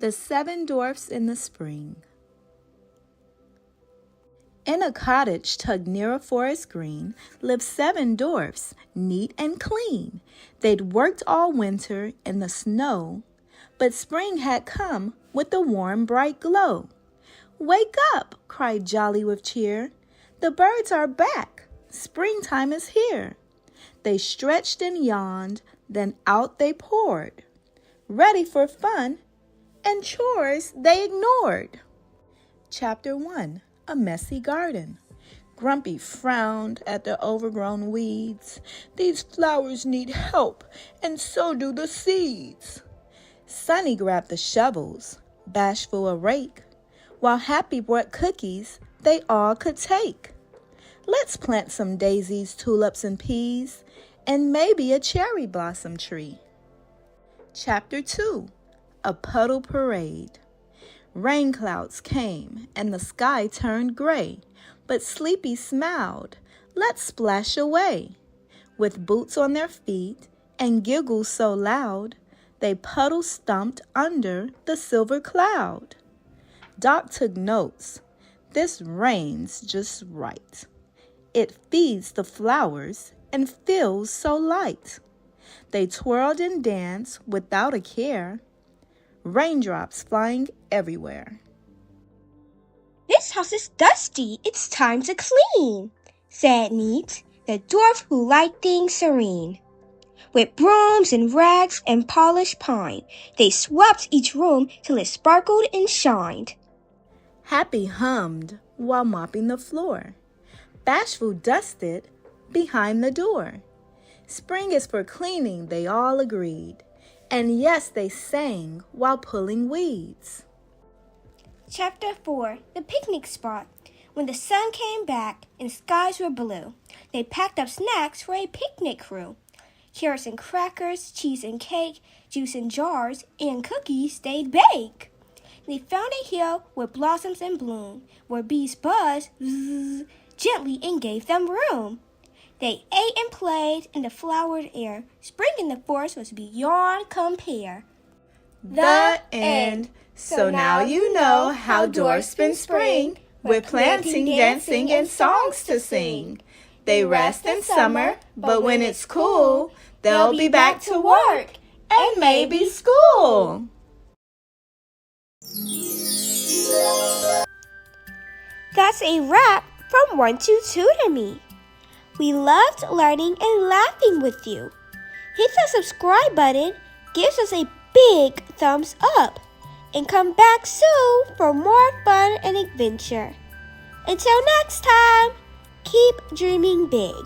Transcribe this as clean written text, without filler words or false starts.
The Seven Dwarfs in the Spring. In a cottage tucked near a forest green lived 7 dwarfs, neat and clean. They'd worked all winter in the snow, but spring had come with a warm, bright glow. "Wake up!" cried Jolly with cheer. "The birds are back! Springtime is here!" They stretched and yawned, then out they poured, ready for fun, and chores they ignored. Chapter 1. A Messy Garden. Grumpy frowned at the overgrown weeds. "These flowers need help, and so do the seeds." Sunny grabbed the shovels, Bashful a rake, while Happy brought cookies they all could take. "Let's plant some daisies, tulips, and peas, and maybe a cherry blossom tree." Chapter 2. A Puddle Parade. Rain clouds came, and the sky turned gray, but Sleepy smiled. "Let's splash away." With boots on their feet and giggles so loud, they puddle stumped under the silver cloud. Doc took notes. This rain's just right. It feeds the flowers and feels so light. They twirled and danced without a care, raindrops flying everywhere. "This house is dusty. It's time to clean," said Neat, the dwarf who liked things serene. With brooms and rags and polished pine, they swept each room till it sparkled and shined. Happy hummed while mopping the floor. Bashful dusted behind the door. Spring is for cleaning, they all agreed. And yes, they sang while pulling weeds. Chapter 4. The Picnic Spot. When the sun came back and skies were blue, they packed up snacks for a picnic crew. Carrots and crackers, cheese and cake, juice in jars, and cookies they'd bake. They found a hill with blossoms in bloom, where bees buzzed gently and gave them room. They ate and played in the flowered air. Spring in the forest was beyond compare. The end. So now you know how dwarfs spend spring, with planting, dancing, and songs to sing. They rest in summer, but when it's cool, they'll be back to work and maybe school. That's a wrap from 1 to TutorMe. We loved learning and laughing with you. Hit the subscribe button, gives us a big thumbs up, and come back soon for more fun and adventure. Until next time, keep dreaming big.